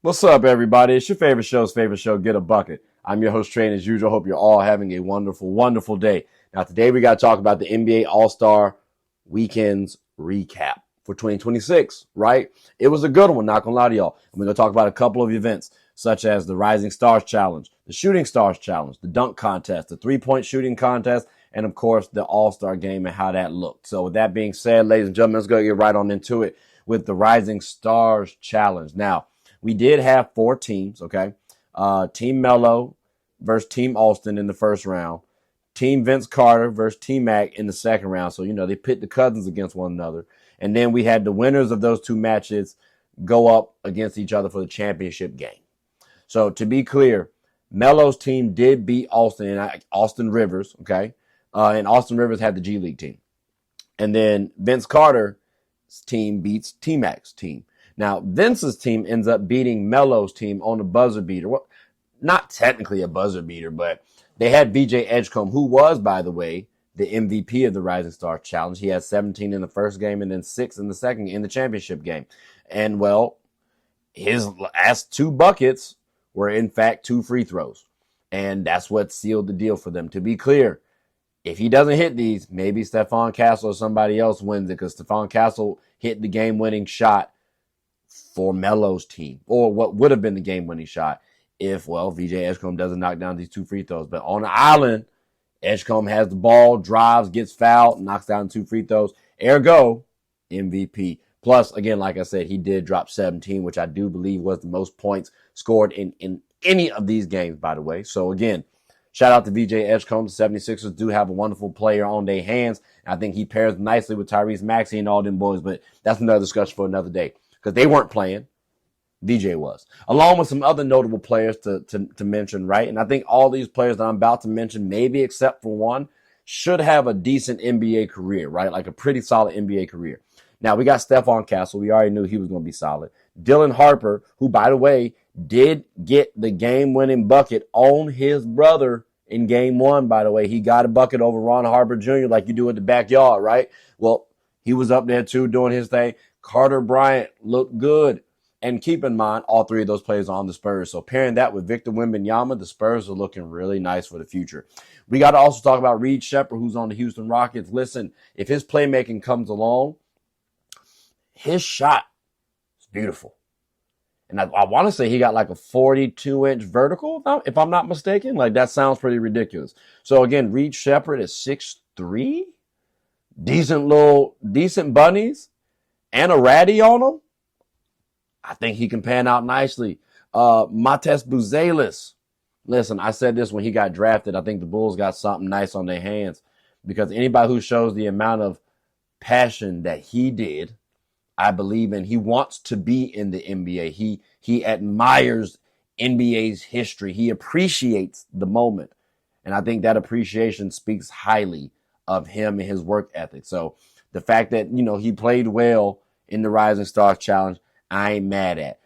What's up, everybody? It's your favorite show, Get a Bucket. I'm your host, Trey, and as usual, hope you're all having a wonderful, wonderful day. Now, today we got to talk about the NBA All-Star Weekends recap for 2026, right? It was a good one, not gonna lie to y'all. And we're gonna talk about a couple of events, such as the Rising Stars Challenge, the Shooting Stars Challenge, the Dunk Contest, the three-point shooting contest, and of course, the All-Star Game and how that looked. So with that being said, ladies and gentlemen, let's go get right on into it with the Rising Stars Challenge. Now, we did have four teams, okay? Team Melo versus Team Austin in the first round. Team Vince Carter versus Team Mac in the second round. So, they pit the cousins against one another. And then we had the winners of those two matches go up against each other for the championship game. So, to be clear, Melo's team did beat Austin Rivers, okay? And Austin Rivers had the G League team. And then Vince Carter's team beats T-Mac's team. Now, Vince's team ends up beating Melo's team on a buzzer beater. Well, not technically a buzzer beater, but they had VJ Edgecombe, who was, by the way, the MVP of the Rising Stars Challenge. He had 17 in the first game and then 6 in the second in the championship game. And, well, his last two buckets were, in fact, 2 free throws. And that's what sealed the deal for them. To be clear, if he doesn't hit these, maybe Stephon Castle or somebody else wins it, because Stephon Castle hit the game-winning shot for Melo's team, or what would have been the game-winning shot if, VJ Edgecombe doesn't knock down these 2 free throws. But on the island, Edgecombe has the ball, drives, gets fouled, knocks down 2 free throws. Ergo, MVP. Plus, again, like I said, he did drop 17, which I do believe was the most points scored in any of these games, by the way. So, again, shout out to VJ Edgecombe. The 76ers do have a wonderful player on their hands. I think he pairs nicely with Tyrese Maxey and all them boys, but that's another discussion for another day. Because they weren't playing. VJ was. Along with some other notable players to mention, right? And I think all these players that I'm about to mention, maybe except for one, should have a decent NBA career, right? Like a pretty solid NBA career. Now, we got Stephon Castle. We already knew he was going to be solid. Dylan Harper, who, by the way, did get the game-winning bucket on his brother in game 1, by the way. He got a bucket over Ron Harper Jr. like you do at the backyard, right? Well, he was up there, too, doing his thing. Carter Bryant looked good. And keep in mind, all 3 of those players are on the Spurs. So pairing that with Victor Wembanyama, the Spurs are looking really nice for the future. We got to also talk about Reed Sheppard, who's on the Houston Rockets. Listen, if his playmaking comes along, his shot is beautiful. And I want to say he got like a 42-inch vertical, if I'm not mistaken. Like, that sounds pretty ridiculous. So, again, Reed Sheppard is 6'3", decent bunnies, and a ratty on him. I think he can pan out nicely. Mates Buzelis. Listen, I said this when he got drafted. I think the Bulls got something nice on their hands, because anybody who shows the amount of passion that he did, I believe in. He wants to be in the NBA. He admires NBA's history. He appreciates the moment. And I think that appreciation speaks highly of him and his work ethic. So the fact that, he played well in the Rising Stars Challenge, I ain't mad at.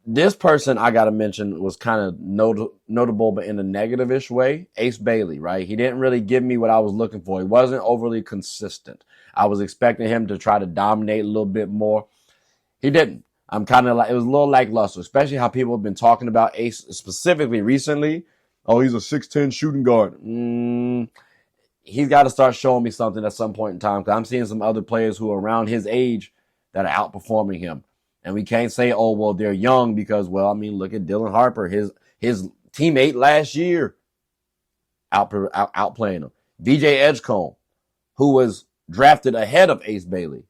This person I got to mention was kind of notable, but in a negative-ish way. Ace Bailey, right? He didn't really give me what I was looking for. He wasn't overly consistent. I was expecting him to try to dominate a little bit more. He didn't. I'm kind of like, it was a little lackluster, especially how people have been talking about Ace specifically recently. Oh, he's a 6'10" shooting guard. He's got to start showing me something at some point in time, because I'm seeing some other players who are around his age that are outperforming him. And we can't say, oh, well, they're young, because, look at Dylan Harper. His teammate last year outplaying him. VJ Edgecombe, who was drafted ahead of Ace Bailey,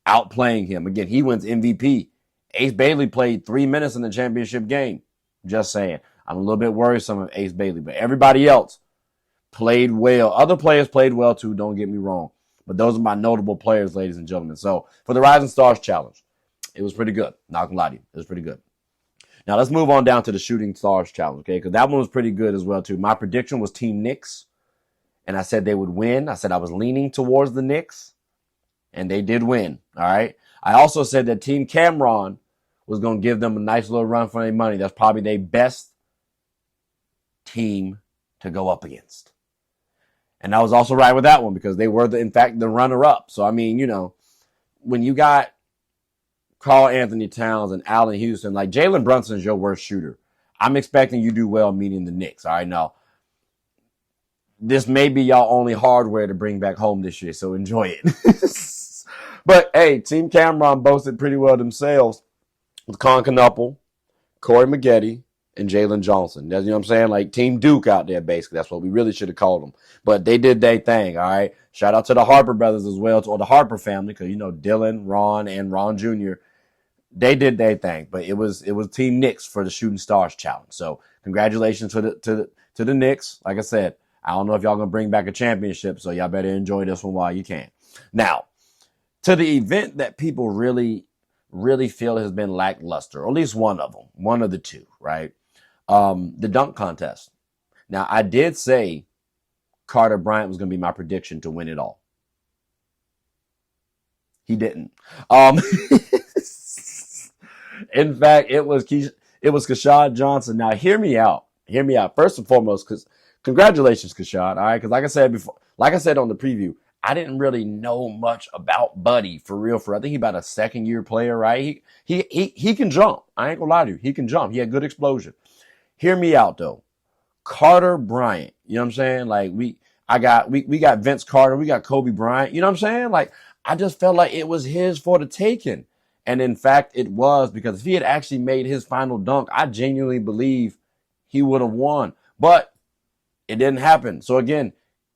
outplaying him. Again, he wins MVP. Ace Bailey played 3 minutes in the championship game. Just saying. I'm a little bit worrisome of Ace Bailey, but everybody else played well. Other players played well too, don't get me wrong. But those are my notable players, ladies and gentlemen. So for the Rising Stars Challenge, it was pretty good. Not gonna lie to you. It was pretty good. Now let's move on down to the Shooting Stars Challenge, okay? Because that one was pretty good as well too. My prediction was Team Knicks, and I said they would win. I said I was leaning towards the Knicks, and they did win, all right? I also said that Team Cameron was going to give them a nice little run for their money. That's probably their best team to go up against. And I was also right with that one, because they were, in fact, the runner-up. So, I mean, when you got Karl Anthony Towns and Allen Houston. Like, Jalen Brunson's your worst shooter. I'm expecting you do well meeting the Knicks. All right, now, this may be y'all only hardware to bring back home this year, so enjoy it. But, hey, Team Cameron boasted pretty well themselves with Knueppel, Corey Maggette, and Jalen Johnson. That's, you know what I'm saying? Like, Team Duke out there, basically. That's what we really should have called them. But they did their thing, all right? Shout out to the Harper brothers as well, or the Harper family, because, you know, Dylan, Ron, and Ron Jr., they did their thing. But it was Team Knicks for the Shooting Stars Challenge. So, congratulations to the Knicks. Like I said, I don't know if y'all going to bring back a championship, so y'all better enjoy this one while you can. Now, to the event that people really feel has been lackluster, or at least one of them, one of the two, right? The dunk contest. Now, I did say Carter Bryant was going to be my prediction to win it all. He didn't. In fact, it was Keshad Johnson. Now, hear me out. Hear me out. First and foremost, because congratulations, Keshad. All right, because like I said before, like I said on the preview, I didn't really know much about Buddy for real. I think he's about a second-year player, right? He can jump. I ain't gonna lie to you. He can jump. He had good explosion. Hear me out though. Carter Bryant. You know what I'm saying? Like we got Vince Carter. We got Kobe Bryant. You know what I'm saying? Like I just felt like it was his for the taking. And in fact, it was, because if he had actually made his final dunk, I genuinely believe he would have won. But it didn't happen. So again,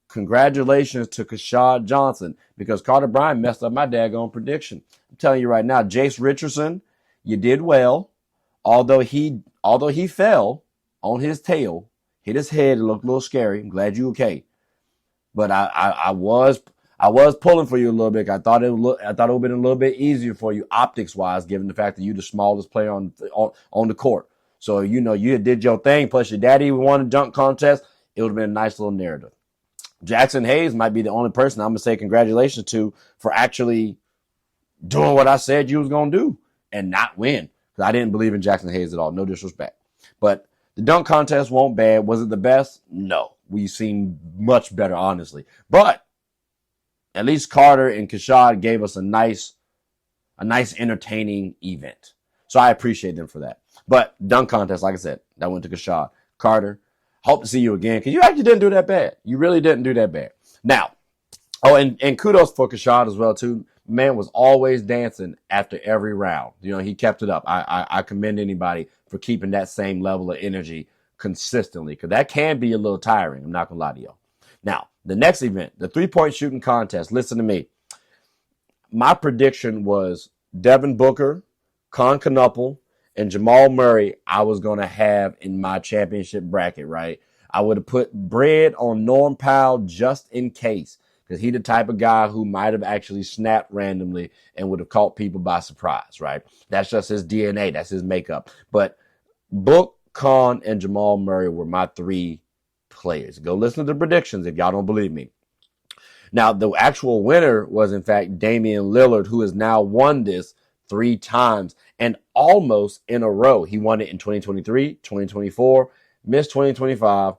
congratulations to Keshad Johnson, because Carter Bryant messed up my daggone prediction. I'm telling you right now, Jace Richardson, you did well. Although he fell on his tail, hit his head, it looked a little scary. I'm glad you okay. But I was pulling for you a little bit. I thought it would have been a little bit easier for you optics wise, given the fact that you're the smallest player on the court. So you know you did your thing. Plus your daddy won a dunk contest. It would have been a nice little narrative. Jackson Hayes might be the only person I'm going to say congratulations to for actually doing what I said you was going to do and not win. Because I didn't believe in Jackson Hayes at all. No disrespect. But the dunk contest wasn't bad. Was it the best? No. We've seen much better, honestly. But at least Carter and Keshad gave us a nice entertaining event. So I appreciate them for that. But dunk contest, like I said, that went to Keshad. Carter, hope to see you again, because you actually didn't do that bad. You really didn't do that bad. Now, and kudos for Keshad as well, too. Man was always dancing after every round. You know, he kept it up. I commend anybody for keeping that same level of energy consistently, because that can be a little tiring. I'm not going to lie to y'all. Now, the next event, the three-point shooting contest. Listen to me. My prediction was Devin Booker, Knueppel, and Jamal Murray I was going to have in my championship bracket, right? I would have put bread on Norm Powell just in case, because he's the type of guy who might have actually snapped randomly and would have caught people by surprise, right? That's just his DNA. That's his makeup. But Book, Con, and Jamal Murray were my three players. Go listen to the predictions if y'all don't believe me. Now, the actual winner was, in fact, Damian Lillard, who has now won this 3 times and almost in a row. He won it in 2023, 2024, missed 2025.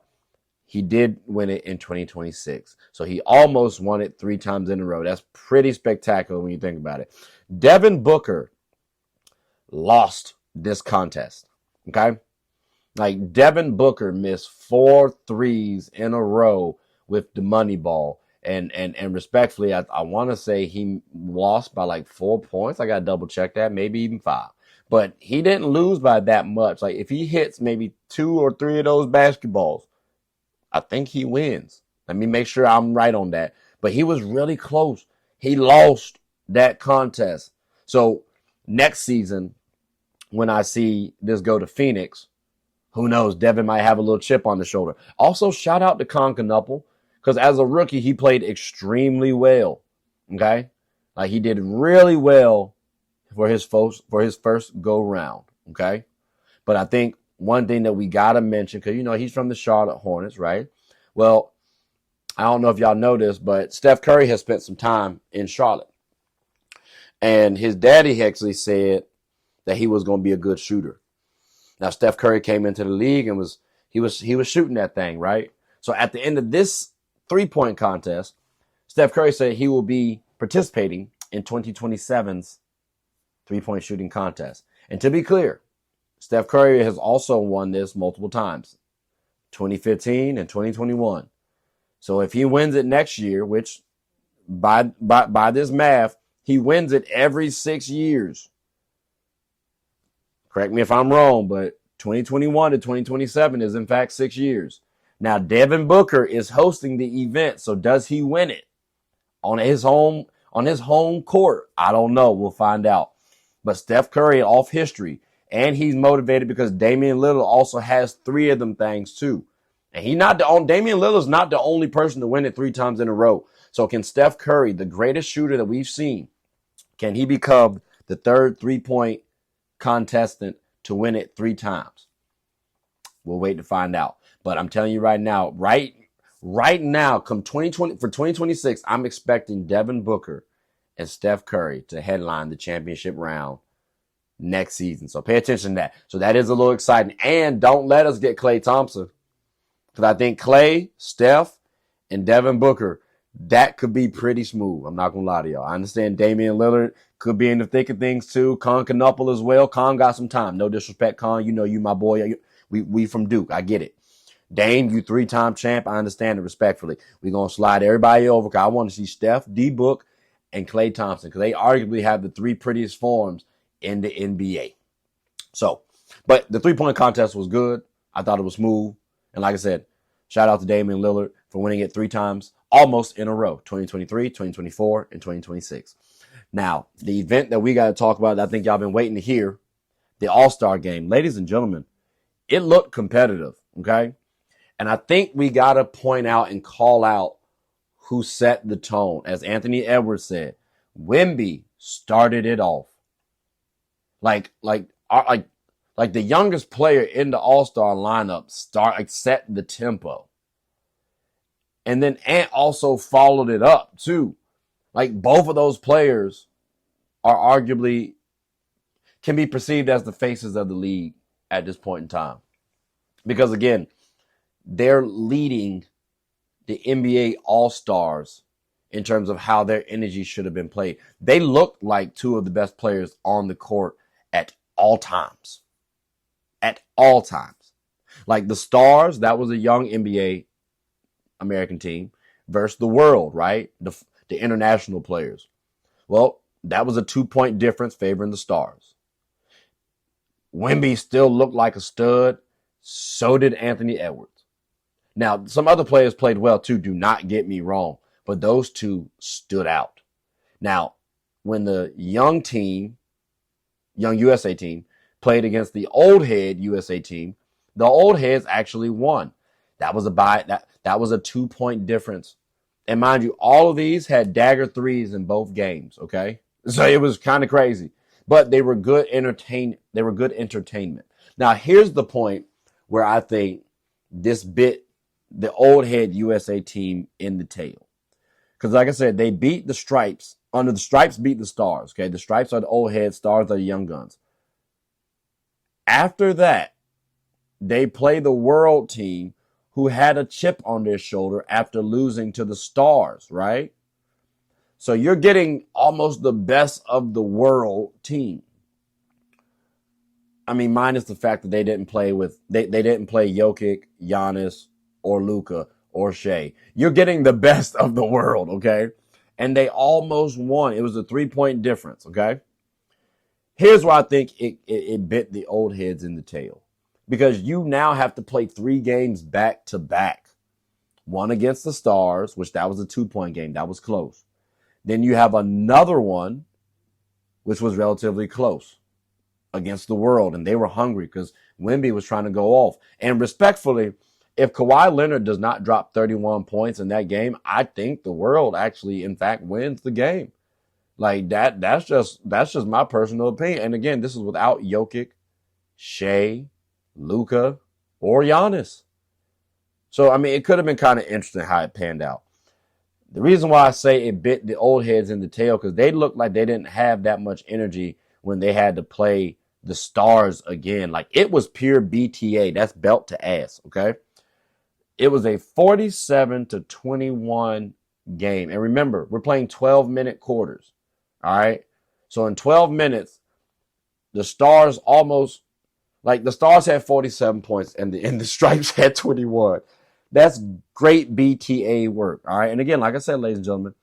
He did win it in 2026. So he almost won it 3 times in a row. That's pretty spectacular when you think about it. Devin Booker lost this contest. Okay? Like, Devin Booker missed 4 threes in a row with the money ball. And respectfully, I want to say he lost by like 4 points. I got to double check that, maybe even 5. But he didn't lose by that much. Like, if he hits maybe 2 or 3 of those basketballs, I think he wins. Let me make sure I'm right on that. But he was really close. He lost that contest. So next season, when I see this go to Phoenix, who knows? Devin might have a little chip on the shoulder. Also, shout out to Knueppel, because as a rookie, he played extremely well. Okay? Like, he did really well for his first go round. Okay? But I think one thing that we got to mention, because, you know, he's from the Charlotte Hornets, right? Well, I don't know if y'all know this, but Steph Curry has spent some time in Charlotte. And his daddy actually said that he was going to be a good shooter. Now, Steph Curry came into the league and he was shooting that thing, right? So at the end of this 3-point contest, Steph Curry said he will be participating in 2027's 3-point shooting contest. And to be clear, Steph Curry has also won this multiple times, 2015 and 2021. So if he wins it next year, which by this math, he wins it every 6 years. Correct me if I'm wrong, but 2021 to 2027 is in fact 6 years. Now, Devin Booker is hosting the event, so does he win it on his home court? I don't know. We'll find out. But Steph Curry off history, and he's motivated because Damian Lillard also has 3 of them things too. And Damian Lillard's not the only person to win it 3 times in a row. So can Steph Curry, the greatest shooter that we've seen, can he become the 3rd 3-point contestant to win it 3 times? We'll wait to find out. But I'm telling you right now, right now, come 2020 for 2026, I'm expecting Devin Booker and Steph Curry to headline the championship round next season. So pay attention to that. So that is a little exciting. And don't let us get Klay Thompson. Because I think Klay, Steph, and Devin Booker, that could be pretty smooth. I'm not going to lie to y'all. I understand Damian Lillard could be in the thick of things too. Knueppel as well. Con got some time. No disrespect, Con. You know you my boy. We from Duke. I get it. Dame, you 3-time champ. I understand it respectfully. We're going to slide everybody over because I want to see Steph, D-Book, and Klay Thompson because they arguably have the 3 prettiest forms in the NBA. So, but the 3-point contest was good. I thought it was smooth. And like I said, shout out to Damian Lillard for winning it 3 times almost in a row, 2023, 2024, and 2026. Now, the event that we got to talk about that I think y'all been waiting to hear, the All-Star game. Ladies and gentlemen, it looked competitive, okay? And I think we got to point out and call out who set the tone. As Anthony Edwards said, Wemby started it off. Like the youngest player in the All-Star lineup set the tempo. And then Ant also followed it up too. Like both of those players are arguably can be perceived as the faces of the league at this point in time. Because again, they're leading the NBA All-Stars in terms of how their energy should have been played. They looked like 2 of the best players on the court at all times. At all times. Like the Stars, that was a young NBA American team versus the world, right? The international players. Well, that was a 2-point difference favoring the Stars. Wemby still looked like a stud. So did Anthony Edwards. Now, some other players played well too, do not get me wrong, but those 2 stood out. Now, when the young USA team played against the old head USA team, the old heads actually won. That was a 2-point difference. And mind you, all of these had dagger 3s in both games, okay? So it was kind of crazy. But they were good entertainment. Now, here's the point where I think this bit the old head USA team in the tail. Because like I said, they beat the Stripes. Under the Stripes beat the Stars. Okay, the Stripes are the old heads, Stars are the young guns. After that, they play the world team who had a chip on their shoulder after losing to the Stars, right? So you're getting almost the best of the world team. I mean, minus the fact that they didn't play Jokic, Giannis, or Luka, or Shea. You're getting the best of the world, okay? And they almost won. It was a 3-point difference, okay? Here's why I think it bit the old heads in the tail. Because you now have to play 3 games back to back. One against the Stars, which that was a 2-point game. That was close. Then you have another one, which was relatively close, against the world. And they were hungry because Wemby was trying to go off. And respectfully, if Kawhi Leonard does not drop 31 points in that game, I think the world actually, in fact, wins the game. Like that's just my personal opinion. And again, this is without Jokic, Shea, Luka, or Giannis. So, I mean, it could have been kind of interesting how it panned out. The reason why I say it bit the old heads in the tail, because they looked like they didn't have that much energy when they had to play the Stars again. Like, it was pure BTA. That's belt to ass, okay? It was a 47-21 game. And remember, we're playing 12-minute quarters, all right? So in 12 minutes, the Stars almost, like the Stars had 47 points and the Stripes had 21. That's great BTA work. All right. And again, like I said, ladies and gentlemen,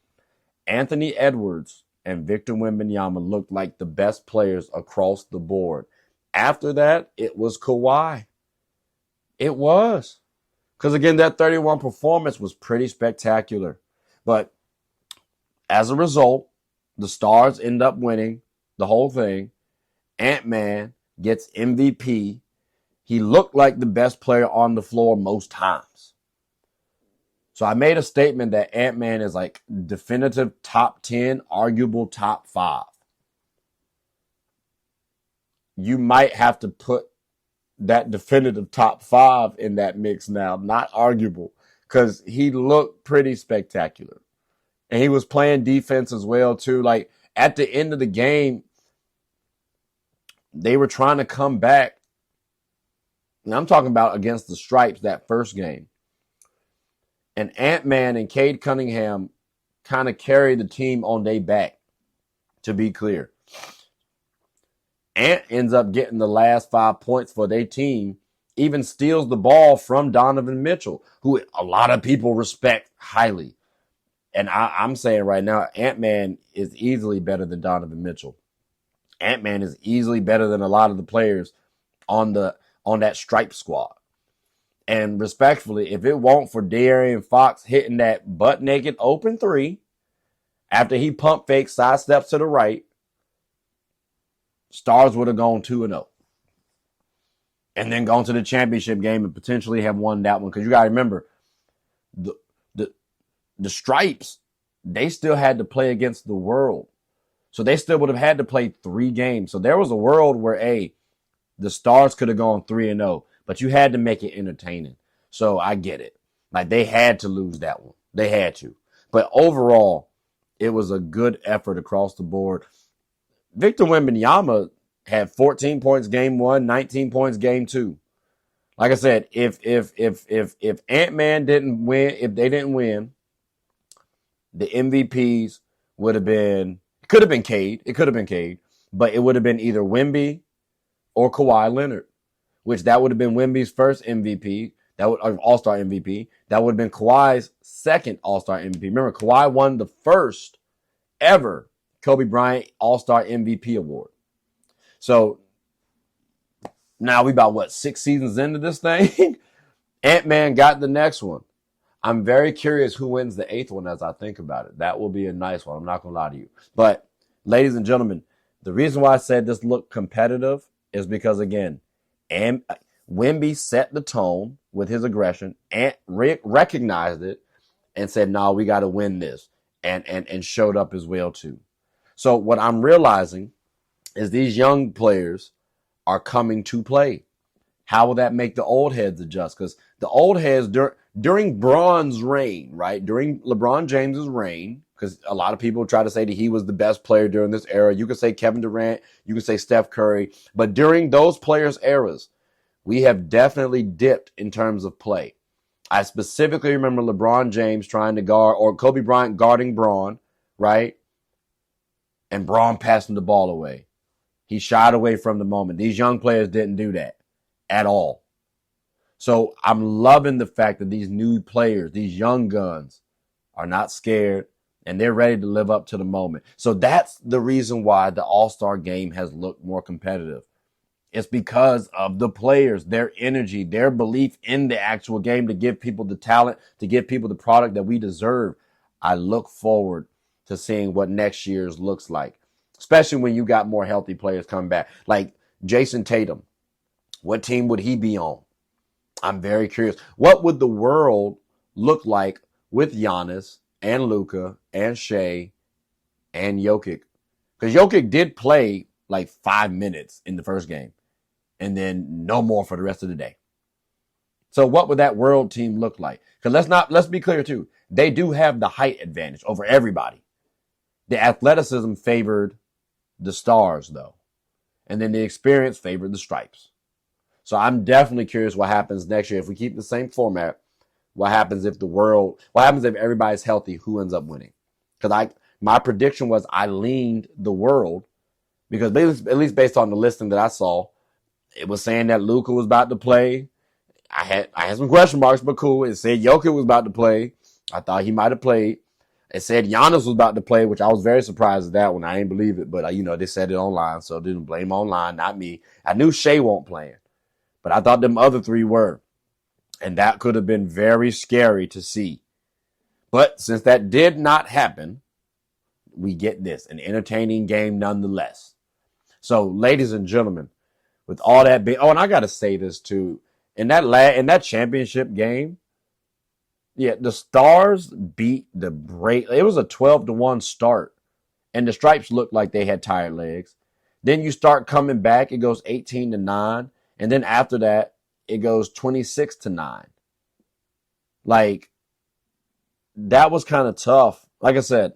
Anthony Edwards and Victor Wembanyama looked like the best players across the board. After that, it was Kawhi. It was. Because again, that 31 performance was pretty spectacular. But as a result, the Stars end up winning the whole thing. Ant-Man gets MVP. He looked like the best player on the floor most times. So I made a statement that Ant-Man is like definitive top 10, arguable top 5. You might have to put that definitive top 5 in that mix now, not arguable, because he looked pretty spectacular. And he was playing defense as well, too. Like, at the end of the game, they were trying to come back. And I'm talking about against the Stripes that first game. And Ant-Man and Cade Cunningham kind of carried the team on their back, to be clear. Ant ends up getting the last 5 points for their team, even steals the ball from Donovan Mitchell, who a lot of people respect highly. And I'm saying right now, Ant-Man is easily better than Donovan Mitchell. Ant-Man is easily better than a lot of the players on that Stripe squad. And respectfully, if it weren't for De'Aaron Fox hitting that butt-naked open 3 after he pump fake sidesteps to the right, Stars would have gone 2-0. And then gone to the championship game and potentially have won that one. Because you got to remember, the Stripes, they still had to play against the World. So they still would have had to play 3 games. So there was a world where, the Stars could have gone 3-0. But you had to make it entertaining. So I get it. Like, they had to lose that one. They had to. But overall, it was a good effort across the board. Victor Wembanyama had 14 points game 1, 19 points game 2. Like I said, if Ant-Man didn't win, if they didn't win, the MVPs would have been, it could have been Cade. It could have been Cade. But it would have been either Wemby or Kawhi Leonard, which that would have been Wemby's first MVP, that would All-Star MVP. That would have been Kawhi's second All-Star MVP. Remember, Kawhi won the first ever Kobe Bryant All-Star MVP award. So now we about 6 seasons into this thing. Ant-Man got the next one. I'm very curious who wins the 8th one as I think about it. That will be a nice one. I'm not going to lie to you. But ladies and gentlemen, the reason why I said this looked competitive is because, again, and Wemby set the tone with his aggression and recognized it and said, no, we got to win this, and showed up as well too. So what I'm realizing is these young players are coming to play. How will that make the old heads adjust? Because the old heads during Bron's reign, right? During LeBron James's reign, because a lot of people try to say that he was the best player during this era. You could say Kevin Durant, you could say Steph Curry, but during those players' eras, we have definitely dipped in terms of play. I specifically remember LeBron James trying to guard, or Kobe Bryant guarding Bron, right? And Bron passing the ball away. He shied away from the moment. These young players didn't do that at all. So I'm loving the fact that these new players, these young guns, are not scared and they're ready to live up to the moment. So that's the reason why the All-Star game has looked more competitive. It's because of the players, their energy, their belief in the actual game to give people the talent, to give people the product that we deserve. I look forward to seeing what next year's looks like, especially when you got more healthy players coming back. Like Jason Tatum, what team would he be on? I'm very curious. What would the world look like with Giannis and Luka and Shea and Jokic? Because Jokic did play like 5 minutes in the first game and then no more for the rest of the day. So what would that world team look like? Because let's be clear too. They do have the height advantage over everybody. The athleticism favored the Stars though. And then the experience favored the Stripes. So I'm definitely curious what happens next year if we keep the same format. What happens if everybody's healthy? Who ends up winning? Because my prediction was I leaned the World Because at least based on the listing that I saw, it was saying that Luka was about to play. I had some question marks, but cool. It said Jokic was about to play. I thought he might have played. It said Giannis was about to play, which I was very surprised at that one. I didn't believe it, but they said it online, so I didn't blame online, not me. I knew Shea won't play, but I thought them other three were, and that could have been very scary to see. But since that did not happen, we get this, an entertaining game nonetheless. So, ladies and gentlemen, with all that being, and I got to say this too, in that championship game, yeah, the Stars beat the break. It was a 12-1 start, and the Stripes looked like they had tired legs. Then you start coming back, it goes 18-9, and then after that, it goes 26-9. Like, that was kind of tough. Like I said,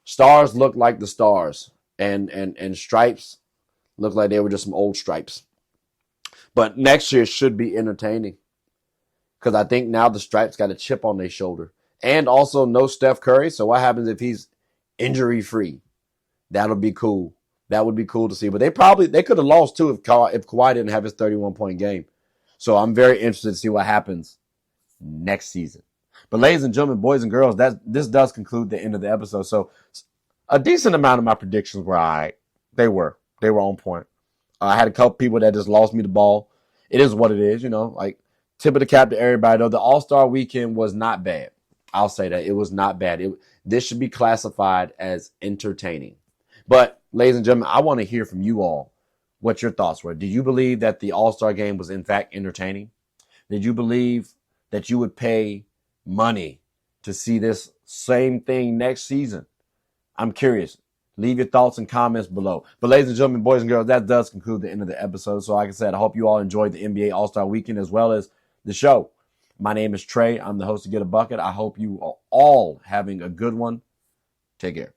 Stars looked like the Stars, and Stripes looked like they were just some old Stripes. But next year should be entertaining, because I think now the Stripes got a chip on their shoulder. And also no Steph Curry, so what happens if he's injury-free? That'll be cool. That would be cool to see. But they could have lost too if Kawhi didn't have his 31-point game. So I'm very interested to see what happens next season. But ladies and gentlemen, boys and girls, this does conclude the end of the episode. So a decent amount of my predictions were all right. They were on point. I had a couple people that just lost me the ball. It is what it is, like tip of the cap to everybody though. The All-Star weekend was not bad. I'll say that. It was not bad. This should be classified as entertaining. But ladies and gentlemen, I want to hear from you all what your thoughts were. Did you believe that the All-Star game was in fact entertaining? Did you believe that you would pay money to see this same thing next season? I'm curious. Leave your thoughts and comments below. But ladies and gentlemen, boys and girls, that does conclude the end of the episode. So like I said, I hope you all enjoyed the NBA All-Star Weekend as well as the show. My name is Trey. I'm the host of Get a Bucket. I hope you are all having a good one. Take care.